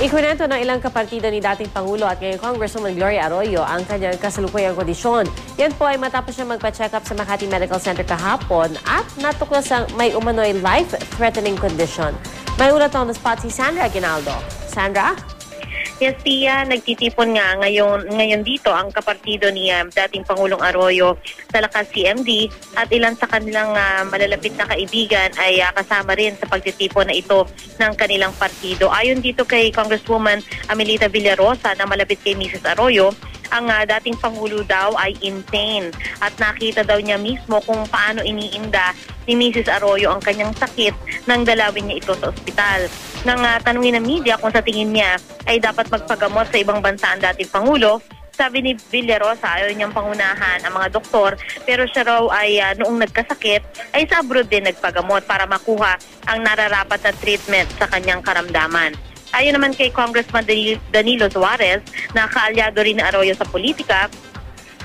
Ikwento ng ilang kapartido ni dating Pangulo at ngayong Congresswoman Gloria Arroyo ang kanyang kasalukuyang kondisyon. Yan po ay matapos siya magpa-check up sa Makati Medical Center kahapon at natuklasang may umano'y life-threatening condition. May ulat on the spot si Sandra Aguinaldo. Sandra? Yes, Tia, nagtitipon nga ngayon dito ang kapartido ni dating Pangulong Arroyo sa Lakas CMD at ilan sa kanilang malalapit na kaibigan ay kasama rin sa pagtitipon na ito ng kanilang partido. Ayon dito kay Congresswoman Amelita Villarosa na malapit kay Mrs. Arroyo, ang dating Pangulo daw ay insane at nakita daw niya mismo kung paano iniinda ni Mrs. Arroyo ang kanyang sakit nang dalawin niya ito sa ospital. Nang tanungin ng media kung sa tingin niya ay dapat magpagamot sa ibang bansa ang dating Pangulo, sabi ni Villarosa ayaw niyang pangunahan ang mga doktor pero siya raw ay noong nagkasakit ay sa abroad din nagpagamot para makuha ang nararapat na treatment sa kanyang karamdaman. Ayon naman kay Congressman Danilo Suarez na kaalyado rin ni Arroyo sa politika,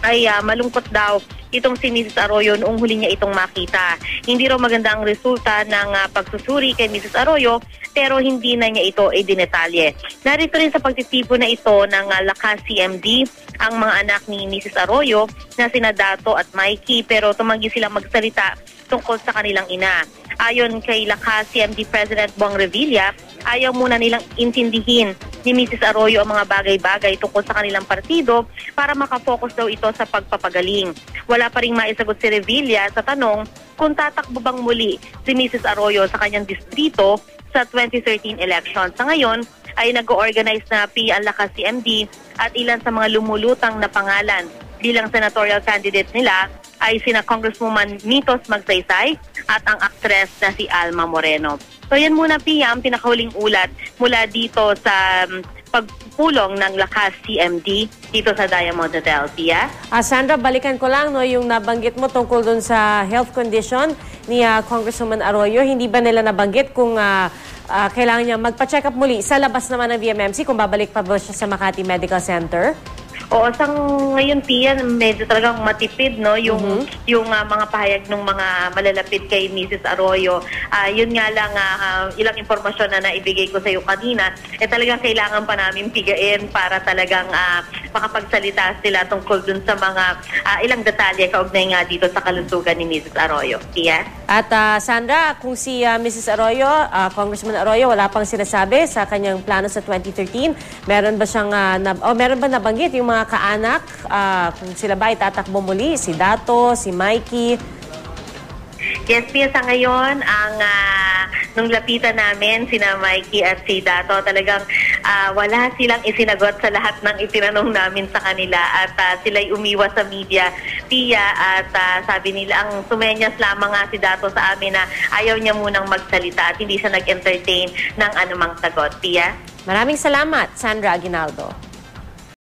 ay malungkot daw itong si Mrs. Arroyo noong huli niya itong makita. Hindi raw maganda ang resulta ng pagsusuri kay Mrs. Arroyo pero hindi na niya ito ay dinetalye. Narito rin sa pagtitipo na ito ng Lakas CMD ang mga anak ni Mrs. Arroyo na sina Dato at Mikey pero tumanggi silang magsalita tungkol sa kanilang ina. Ayon kay Lakas CMD President Bong Revilla, ayaw muna nilang intindihin ni Mrs. Arroyo ang mga bagay-bagay tungkol sa kanilang partido para makafocus daw ito sa pagpapagaling. Wala pa ring maisagot si Revilla sa tanong kung tatakbo bang muli si Mrs. Arroyo sa kanyang distrito sa 2013 election. Sa ngayon ay nag-organize na ang Lakas CMD at ilan sa mga lumulutang na pangalan bilang senatorial candidate nila ay sina Congresswoman Mitos Magsaysay at ang aktres na si Alma Moreno. So yan muna, Pia, ang pinakahuling ulat mula dito sa pagpulong ng Lakas CMD dito sa Diamond Hotel, Pia. Sandra, balikan ko lang yung nabanggit mo tungkol dun sa health condition ni Congresswoman Arroyo. Hindi ba nila nabanggit kung kailangan niya magpa-check up muli sa labas naman ng VMMC kung babalik pa ba siya sa Makati Medical Center? Oo, sang ngayon, Pia, medyo talagang matipid, no? Yung mga pahayag ng mga malalapit kay Mrs. Arroyo. Yun nga lang, ilang impormasyon na naibigay ko sa iyo kanina, talagang kailangan pa namin pigain para talagang makapagsalita sila tungkol dun sa mga ilang detalye kaugnay nga dito sa kalusugan ni Mrs. Arroyo. Pia? At Sandra, kung si Mrs. Arroyo, Congressman Arroyo, wala pang sinasabi sa kanyang plano sa 2013, meron ba siyang, meron ba nabanggit yung mga kaanak, kung sila ba ay tatakbo muli, si Dato, si Mikey? Yes, Pia, sa ngayon, nung lapitan namin, sina Mikey at si Dato, talagang wala silang isinagot sa lahat ng itinanong namin sa kanila at sila'y umiwas sa media, Pia, at sabi nila, ang sumenyas lamang nga si Dato sa amin na ayaw niya munang magsalita at hindi siya nag-entertain ng anumang sagot, Pia. Maraming salamat, Sandra Aguinaldo.